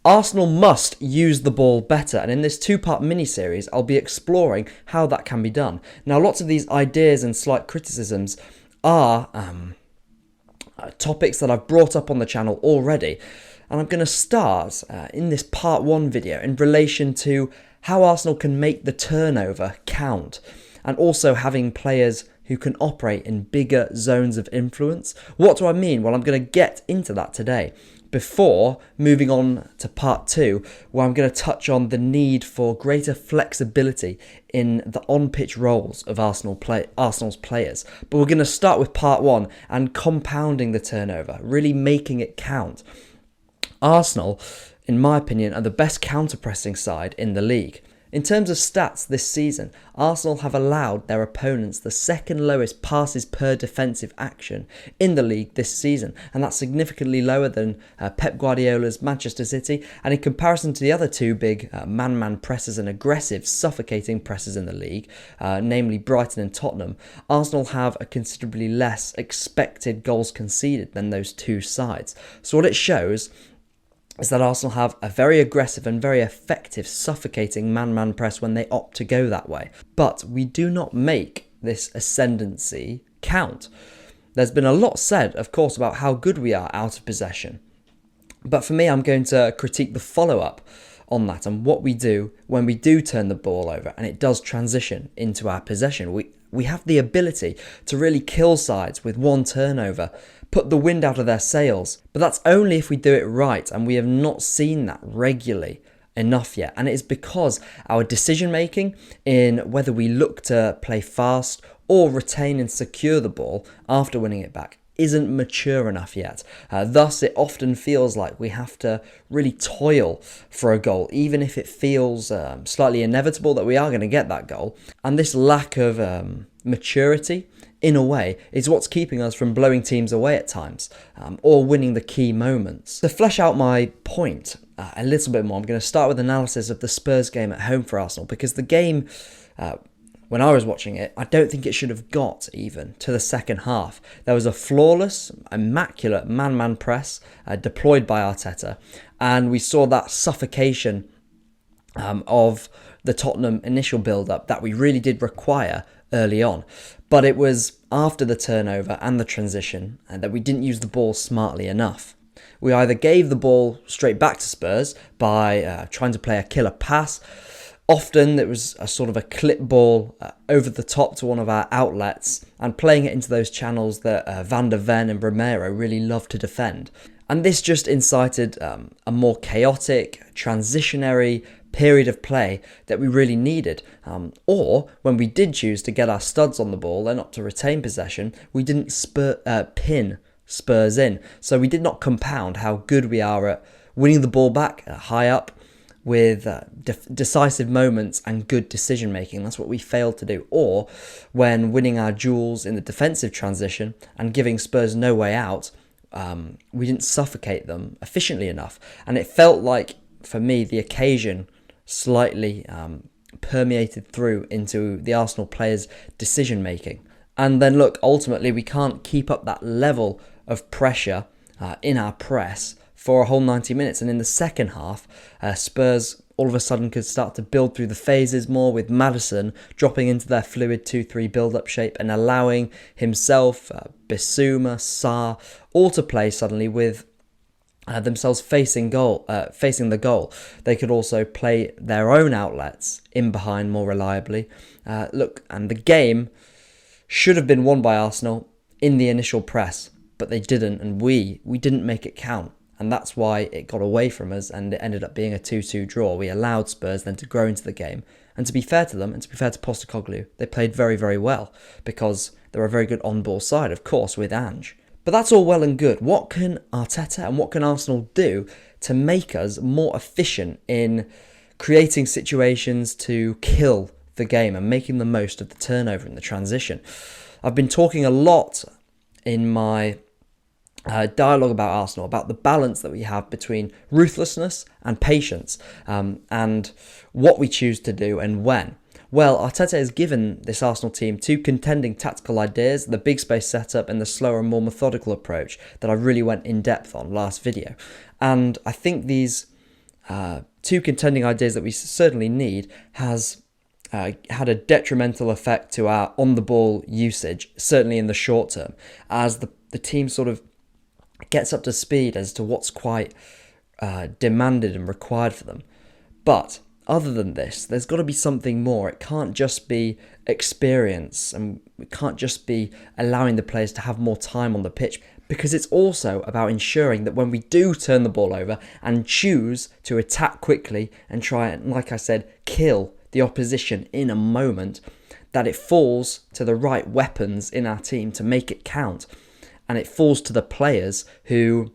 Arsenal must use the ball better, and in this two-part mini-series, I'll be exploring how that can be done. Now, lots of these ideas and slight criticisms are topics that I've brought up on the channel already, and I'm going to start in this part 1 video in relation to how Arsenal can make the turnover count, and also having players who can operate in bigger zones of influence. What do I mean? Well, I'm going to get into that today, before moving on to part 2, where I'm going to touch on the need for greater flexibility in the on-pitch roles of Arsenal's players. But we're going to start with part 1 and compounding the turnover, really making it count. Arsenal, in my opinion, are the best counter-pressing side in the league. In terms of stats this season, Arsenal have allowed their opponents the second lowest passes per defensive action in the league this season, and that's significantly lower than Pep Guardiola's Manchester City, and in comparison to the other two big man-man pressers and aggressive, suffocating pressers in the league, namely Brighton and Tottenham, Arsenal have a considerably less expected goals conceded than those two sides. So what it shows is that Arsenal have a very aggressive and very effective suffocating man-man press when they opt to go that way. But we do not make this ascendancy count. There's been a lot said, of course, about how good we are out of possession. But for me, I'm going to critique the follow-up on that and what we do when we do turn the ball over and it does transition into our possession. We have the ability to really kill sides with one turnover, put the wind out of their sails, but that's only if we do it right, and we have not seen that regularly enough yet. And it is because our decision making in whether we look to play fast or retain and secure the ball after winning it back isn't mature enough yet. Thus, it often feels like we have to really toil for a goal, even if it feels slightly inevitable that we are going to get that goal. And this lack of maturity, in a way, is what's keeping us from blowing teams away at times, or winning the key moments. To flesh out my point a little bit more, I'm going to start with analysis of the Spurs game at home for Arsenal, because the game, when I was watching it, I don't think it should have got even to the second half. There was a flawless, immaculate man-man press deployed by Arteta, and we saw that suffocation of the Tottenham initial build-up that we really did require early on. But it was after the turnover and the transition that we didn't use the ball smartly enough. We either gave the ball straight back to Spurs by trying to play a killer pass. Often it was a sort of a clip ball over the top to one of our outlets and playing it into those channels that Van der Ven and Romero really love to defend. And this just incited a more chaotic, transitionary period of play that we really needed. Or when we did choose to get our studs on the ball and not to retain possession, we didn't pin Spurs in. So we did not compound how good we are at winning the ball back high up with decisive moments and good decision making. That's what we failed to do. Or when winning our duels in the defensive transition and giving Spurs no way out, we didn't suffocate them efficiently enough. And it felt like, for me, the occasion slightly permeated through into the Arsenal players' decision making. And then look, ultimately we can't keep up that level of pressure in our press for a whole 90 minutes. And in the second half, Spurs all of a sudden could start to build through the phases more, with Maddison dropping into their fluid 2-3 build-up shape and allowing himself, Bissouma, Sarr, all to play suddenly with themselves facing the goal. They could also play their own outlets in behind more reliably. Look, and the game should have been won by Arsenal in the initial press, but they didn't, and we didn't make it count. And that's why it got away from us and it ended up being a 2-2 draw. We allowed Spurs then to grow into the game. And to be fair to them, and to be fair to Postecoglou, they played very, very well, because they're a very good on-ball side, of course, with Ange. But that's all well and good. What can Arteta and what can Arsenal do to make us more efficient in creating situations to kill the game and making the most of the turnover and the transition? I've been talking a lot in my dialogue about Arsenal, about the balance that we have between ruthlessness and patience, and what we choose to do and when. Well, Arteta has given this Arsenal team two contending tactical ideas, the big space setup and the slower and more methodical approach that I really went in depth on last video. And I think these two contending ideas that we certainly need has had a detrimental effect to our on-the-ball usage, certainly in the short term, as the team sort of gets up to speed as to what's quite demanded and required for them. But other than this, there's got to be something more. It can't just be experience, and it can't just be allowing the players to have more time on the pitch, because it's also about ensuring that when we do turn the ball over and choose to attack quickly and try and, like I said, kill the opposition in a moment, that it falls to the right weapons in our team to make it count. And it falls to the players who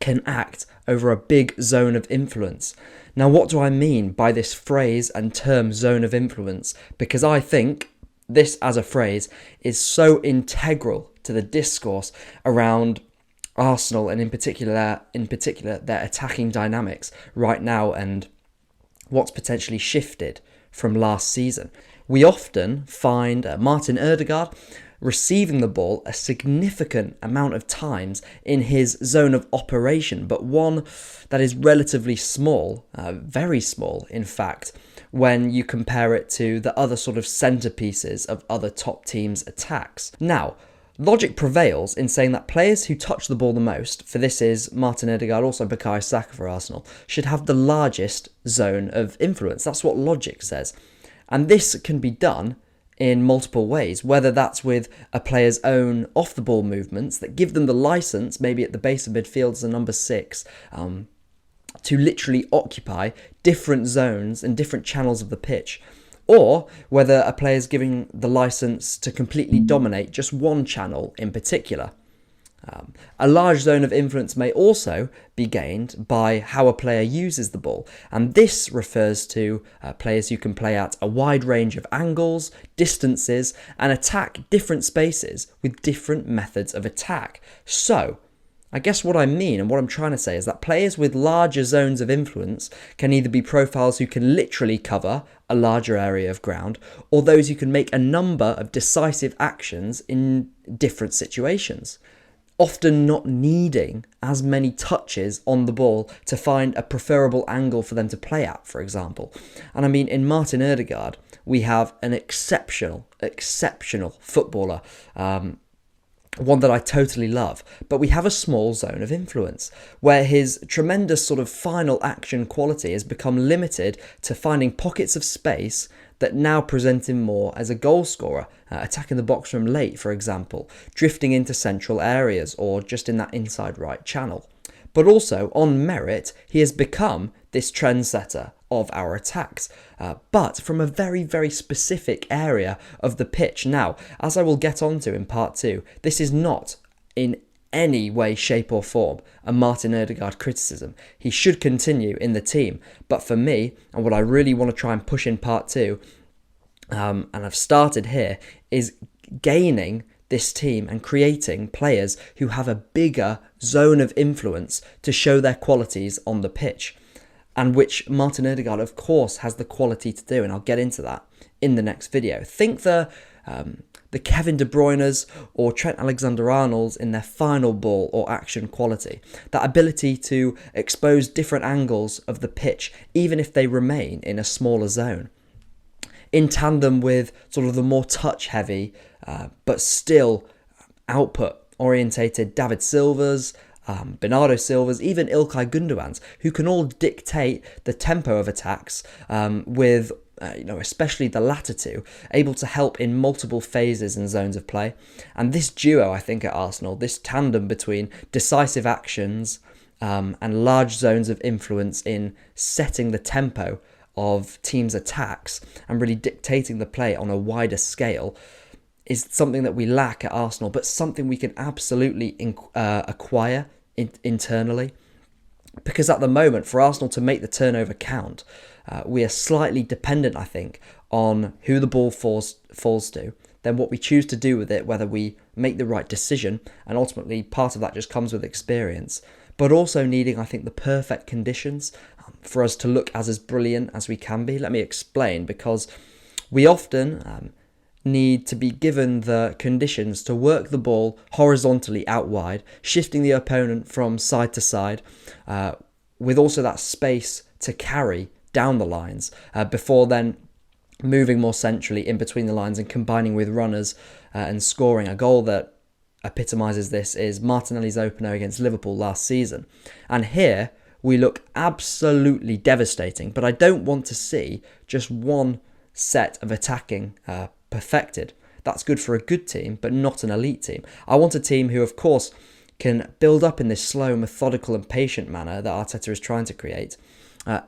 can act over a big zone of influence. Now, what do I mean by this phrase and term zone of influence? Because I think this as a phrase is so integral to the discourse around Arsenal, and in particular their attacking dynamics right now and what's potentially shifted from last season. We often find Martin Odegaard receiving the ball a significant amount of times in his zone of operation, but one that is relatively small, very small in fact, when you compare it to the other sort of centerpieces of other top teams' attacks. Now, logic prevails in saying that players who touch the ball the most, for this is Martin Odegaard, also Bukayo Saka for Arsenal, should have the largest zone of influence. That's what logic says. And this can be done in multiple ways, whether that's with a player's own off-the-ball movements that give them the license, maybe at the base of midfield as a number 6, to literally occupy different zones and different channels of the pitch, or whether a player's giving the license to completely dominate just one channel in particular. A large zone of influence may also be gained by how a player uses the ball, and this refers to players who can play at a wide range of angles, distances, and attack different spaces with different methods of attack. So, I guess what I mean and what I'm trying to say is that players with larger zones of influence can either be profiles who can literally cover a larger area of ground, or those who can make a number of decisive actions in different situations, often not needing as many touches on the ball to find a preferable angle for them to play at, for example. And I mean, in Martin Odegaard, we have an exceptional footballer, one that I totally love, but we have a small zone of influence where his tremendous sort of final action quality has become limited to finding pockets of space that now present him more as a goal scorer, attacking the box from late, for example, drifting into central areas or just in that inside right channel. But also, on merit, he has become this trendsetter of our attacks, but from a very, very specific area of the pitch. Now, as I will get onto in part 2, this is not in any way, shape or form a Martin Odegaard criticism. He should continue in the team, but for me, and what I really want to try and push in part 2, and I've started here, is gaining this team and creating players who have a bigger zone of influence to show their qualities on the pitch, and which Martin Odegaard, of course, has the quality to do, and I'll get into that in the next video. Think the Kevin De Bruyne's or Trent Alexander-Arnold's in their final ball or action quality. That ability to expose different angles of the pitch, even if they remain in a smaller zone. In tandem with sort of the more touch-heavy, but still output-orientated David Silva's, Bernardo Silva's, even Ilkay Gundogan's, who can all dictate the tempo of attacks with especially the latter two, able to help in multiple phases and zones of play. And this duo, I think, at Arsenal, this tandem between decisive actions and large zones of influence in setting the tempo of teams' attacks and really dictating the play on a wider scale, is something that we lack at Arsenal, but something we can absolutely acquire internally. Because at the moment, for Arsenal to make the turnover count, we are slightly dependent, I think, on who the ball falls to, then what we choose to do with it, whether we make the right decision, and ultimately part of that just comes with experience, but also needing, I think, the perfect conditions for us to look as brilliant as we can be. Let me explain, because we often need to be given the conditions to work the ball horizontally out wide, shifting the opponent from side to side, with also that space to carry down the lines before then moving more centrally in between the lines and combining with runners and scoring. A goal that epitomises this is Martinelli's opener against Liverpool last season. And here we look absolutely devastating, but I don't want to see just one set of attacking perfected. That's good for a good team, but not an elite team. I want a team who, of course, can build up in this slow, methodical and patient manner that Arteta is trying to create,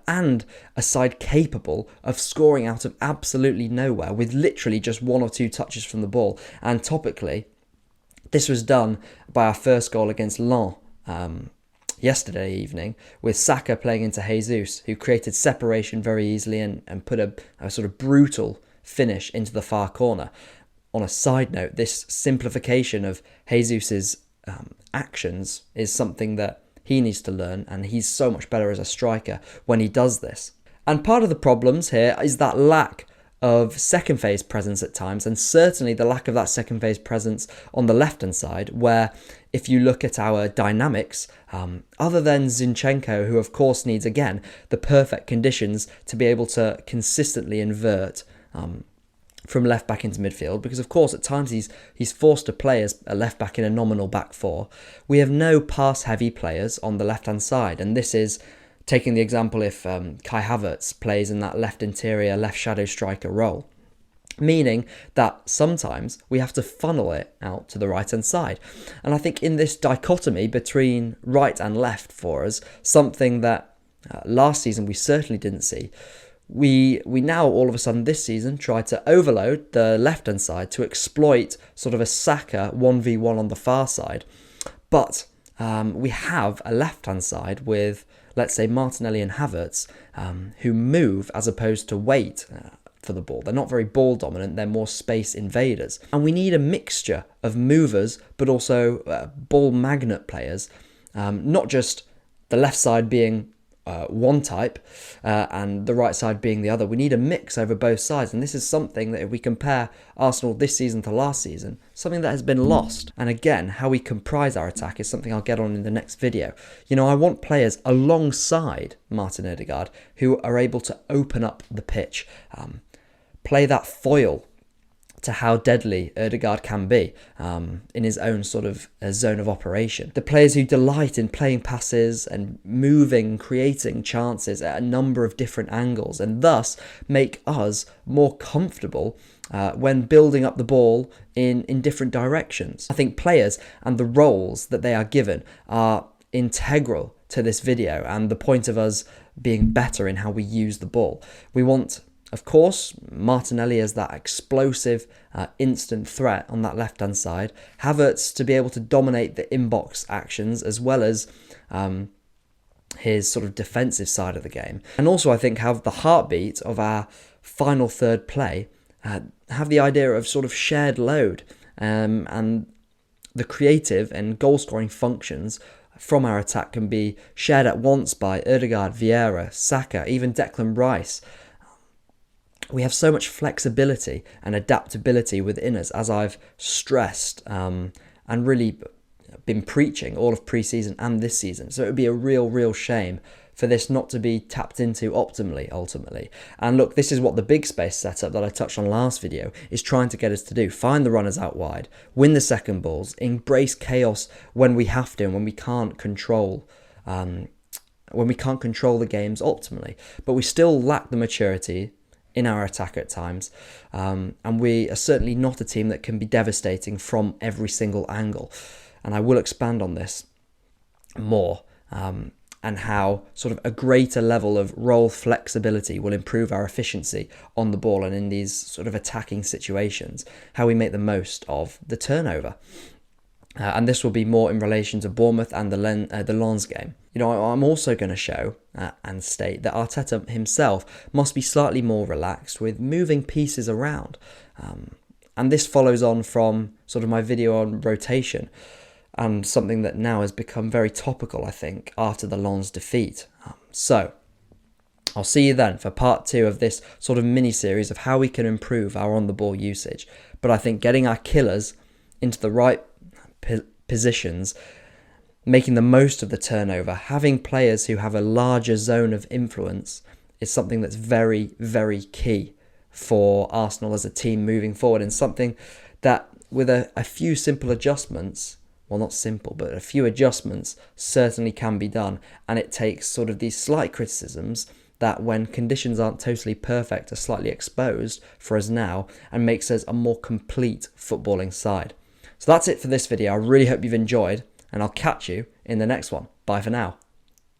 and a side capable of scoring out of absolutely nowhere with literally just one or two touches from the ball. And topically, this was done by our first goal against Lens yesterday evening, with Saka playing into Jesus, who created separation very easily and put a sort of brutal finish into the far corner. On a side note, this simplification of Jesus's actions is something that he needs to learn, and he's so much better as a striker when he does this. And part of the problems here is that lack of second phase presence at times, and certainly the lack of that second phase presence on the left hand side, where if you look at our dynamics, other than Zinchenko, who of course needs again the perfect conditions to be able to consistently invert from left back into midfield, because of course at times he's forced to play as a left back in a nominal back four. We have no pass heavy players on the left hand side, and this is taking the example if Kai Havertz plays in that left interior, left shadow striker role, meaning that sometimes we have to funnel it out to the right hand side. And I think in this dichotomy between right and left for us, something that last season we certainly didn't see, we now all of a sudden this season try to overload the left hand side to exploit sort of a Saka 1v1 on the far side. But we have a left hand side with, let's say, Martinelli and Havertz, who move as opposed to wait for the ball. They're not very ball dominant, they're more space invaders. And we need a mixture of movers, but also ball magnet players, not just the left side being one type and the right side being the other. We need a mix over both sides, and this is something that if we compare Arsenal this season to last season, something that has been lost. And again, how we comprise our attack is something I'll get on in the next video. You know, I want players alongside Martin Odegaard who are able to open up the pitch, play that foil to how deadly Odegaard can be in his own sort of zone of operation. The players who delight in playing passes and moving, creating chances at a number of different angles, and thus make us more comfortable when building up the ball in different directions. I think players and the roles that they are given are integral to this video and the point of us being better in how we use the ball. We want, of course, Martinelli as that explosive, instant threat on that left-hand side. Havertz to be able to dominate the inbox actions as well as his sort of defensive side of the game. And also, I think, have the heartbeat of our final third play, have the idea of sort of shared load and the creative and goal-scoring functions from our attack can be shared at once by Odegaard, Vieira, Saka, even Declan Rice. We have so much flexibility and adaptability within us, as I've stressed and really been preaching all of pre-season and this season. So it would be a real shame for this not to be tapped into optimally, ultimately. And look, this is what the big space setup that I touched on last video is trying to get us to do. Find the runners out wide, win the second balls, embrace chaos when we have to and when we can't control the games optimally. But we still lack the maturity in our attack at times, and we are certainly not a team that can be devastating from every single angle. And I will expand on this more, and how sort of a greater level of role flexibility will improve our efficiency on the ball and in these sort of attacking situations, how we make the most of the turnover. And this will be more in relation to Bournemouth and the Lens game. You know, I'm also going to show and state that Arteta himself must be slightly more relaxed with moving pieces around. And this follows on from sort of my video on rotation and something that now has become very topical, I think, after the Lens defeat. So I'll see you then for part 2 of this sort of mini-series of how we can improve our on-the-ball usage. But I think getting our killers into the right positions making the most of the turnover, having players who have a larger zone of influence is something that's very, very key for Arsenal as a team moving forward, and something that with a few simple adjustments, well, not simple, but a few adjustments certainly can be done. And it takes sort of these slight criticisms that when conditions aren't totally perfect are slightly exposed for us now and makes us a more complete footballing side. So that's it for this video. I really hope you've enjoyed, and I'll catch you in the next one. Bye for now.